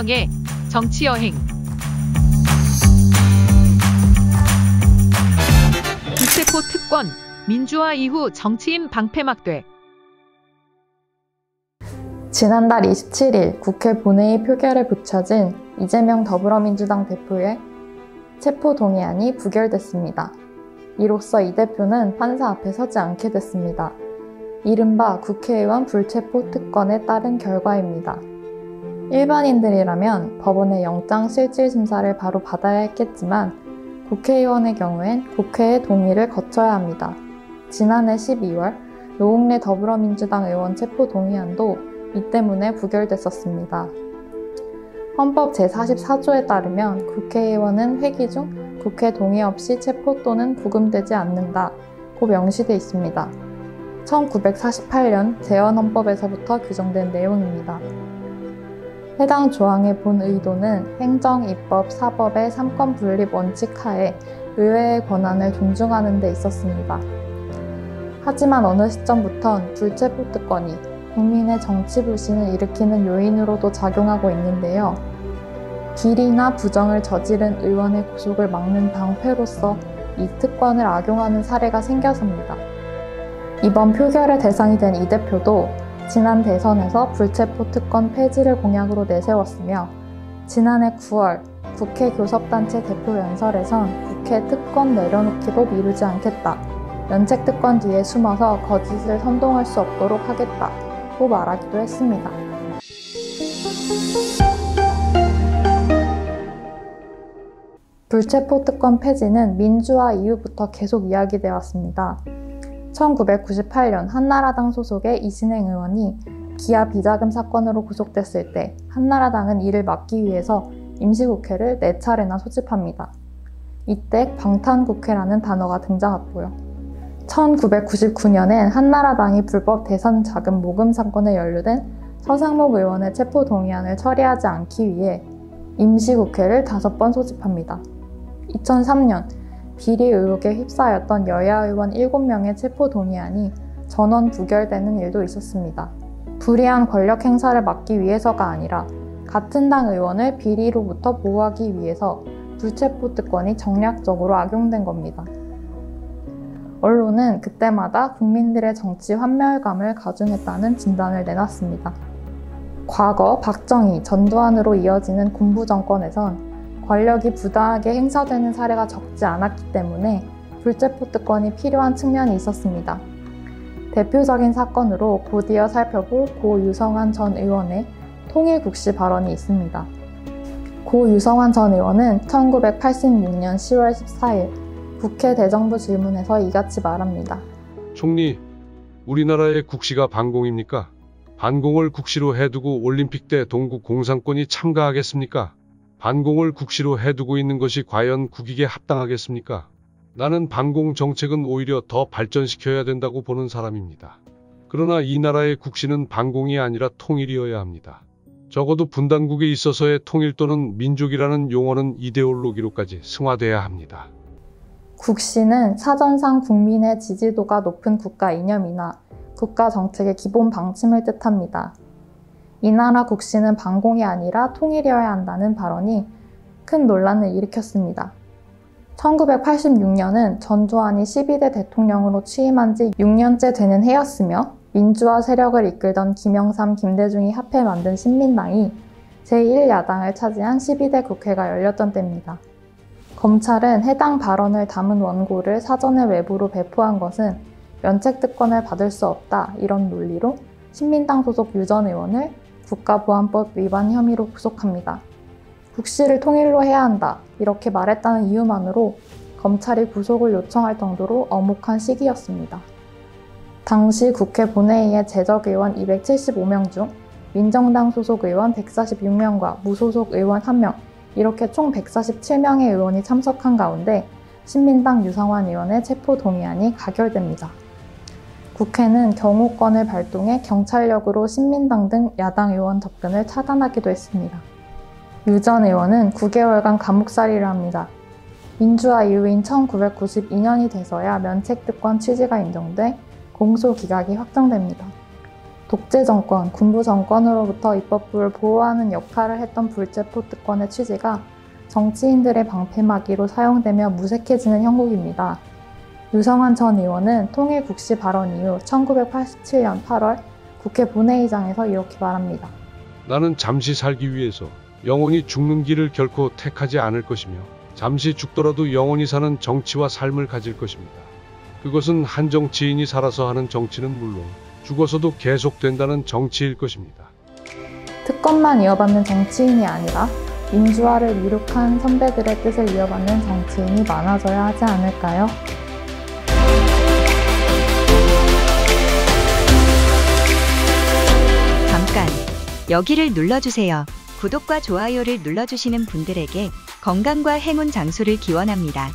이재명의 정치여행. 불체포 특권, 민주화 이후 정치인 방패 막대. 지난달 27일 국회 본회의 표결에 붙여진 이재명 더불어민주당 대표의 체포동의안이 부결됐습니다. 이로써 이 대표는 판사 앞에 서지 않게 됐습니다. 이른바 국회의원 불체포 특권에 따른 결과입니다. 일반인들이라면 법원의 영장실질심사를 바로 받아야 했겠지만 국회의원의 경우엔 국회의 동의를 거쳐야 합니다. 지난해 12월 노웅래 더불어민주당 의원 체포동의안도 이 때문에 부결됐었습니다. 헌법 제44조에 따르면 국회의원은 회기 중 국회 동의 없이 체포 또는 구금되지 않는다고 명시되어 있습니다. 1948년 재헌헌법에서부터 규정된 내용입니다. 해당 조항의 본 의도는 행정, 입법, 사법의 삼권 분립 원칙 하에 의회의 권한을 존중하는 데 있었습니다. 하지만 어느 시점부턴 불체포 특권이 국민의 정치 불신을 일으키는 요인으로도 작용하고 있는데요. 비리나 부정을 저지른 의원의 구속을 막는 방패로서 이 특권을 악용하는 사례가 생겨섭니다. 이번 표결의 대상이 된 이 대표도 지난 대선에서 불체포 특권 폐지를 공약으로 내세웠으며 지난해 9월 국회 교섭단체 대표 연설에선 국회 특권 내려놓기도 미루지 않겠다. 면책 특권 뒤에 숨어서 거짓을 선동할 수 없도록 하겠다고 말하기도 했습니다. 불체포 특권 폐지는 민주화 이후부터 계속 이야기되어 왔습니다. 1998년 한나라당 소속의 이신행 의원이 기아 비자금 사건으로 구속됐을 때 한나라당은 이를 막기 위해서 임시국회를 4차례나 소집합니다. 이때 방탄국회라는 단어가 등장했고요. 1999년엔 한나라당이 불법 대선 자금 모금 사건에 연루된 서상목 의원의 체포동의안을 처리하지 않기 위해 임시국회를 5번 소집합니다. 2003년 비리 의혹에 휩싸였던 여야 의원 7명의 체포동의안이 전원 부결되는 일도 있었습니다. 불이한 권력 행사를 막기 위해서가 아니라 같은 당 의원을 비리로부터 보호하기 위해서 불체포 특권이 정략적으로 악용된 겁니다. 언론은 그때마다 국민들의 정치 환멸감을 가중했다는 진단을 내놨습니다. 과거 박정희, 전두환으로 이어지는 군부 정권에선 권력이 부당하게 행사되는 사례가 적지 않았기 때문에 불체포 특권이 필요한 측면이 있었습니다. 대표적인 사건으로 곧이어 살펴볼 고 유성환 전 의원의 통일국시 발언이 있습니다. 고 유성환 전 의원은 1986년 10월 14일 국회 대정부 질문에서 이같이 말합니다. 총리, 우리나라의 국시가 반공입니까? 반공을 국시로 해두고 올림픽 때 동국 공산권이 참가하겠습니까? 반공을 국시로 해두고 있는 것이 과연 국익에 합당하겠습니까? 나는 반공 정책은 오히려 더 발전시켜야 된다고 보는 사람입니다. 그러나 이 나라의 국시는 반공이 아니라 통일이어야 합니다. 적어도 분단국에 있어서의 통일 또는 민족이라는 용어는 이데올로기로까지 승화돼야 합니다. 국시는 사전상 국민의 지지도가 높은 국가 이념이나 국가 정책의 기본 방침을 뜻합니다. 이 나라 국시는 반공이 아니라 통일이어야 한다는 발언이 큰 논란을 일으켰습니다. 1986년은 전두환이 12대 대통령으로 취임한 지 6년째 되는 해였으며 민주화 세력을 이끌던 김영삼, 김대중이 합해 만든 신민당이 제1야당을 차지한 12대 국회가 열렸던 때입니다. 검찰은 해당 발언을 담은 원고를 사전에 외부로 배포한 것은 면책특권을 받을 수 없다 이런 논리로 신민당 소속 유 전 의원을 국가보안법 위반 혐의로 구속합니다. 국시를 통일로 해야 한다 이렇게 말했다는 이유만으로 검찰이 구속을 요청할 정도로 엄혹한 시기였습니다. 당시 국회 본회의에 재적 의원 275명 중 민정당 소속 의원 146명과 무소속 의원 1명 이렇게 총 147명의 의원이 참석한 가운데 신민당 유성환 의원의 체포동의안이 가결됩니다. 국회는 경호권을 발동해 경찰력으로 신민당 등 야당 의원 접근을 차단하기도 했습니다. 유 전 의원은 9개월간 감옥살이를 합니다. 민주화 이후인 1992년이 돼서야 면책특권 취지가 인정돼 공소기각이 확정됩니다. 독재 정권, 군부 정권으로부터 입법부를 보호하는 역할을 했던 불체포 특권의 취지가 정치인들의 방패막이로 사용되며 무색해지는 형국입니다. 유성환 전 의원은 통일 국시 발언 이후 1987년 8월 국회 본회의장에서 이렇게 말합니다. 나는 잠시 살기 위해서 영원히 죽는 길을 결코 택하지 않을 것이며 잠시 죽더라도 영원히 사는 정치와 삶을 가질 것입니다. 그것은 한 정치인이 살아서 하는 정치는 물론 죽어서도 계속된다는 정치일 것입니다. 특권만 이어받는 정치인이 아니라 민주화를 이룩한 선배들의 뜻을 이어받는 정치인이 많아져야 하지 않을까요? 잠깐, 여기를 눌러주세요. 구독과 좋아요를 눌러주시는 분들에게 건강과 행운 장수를 기원합니다.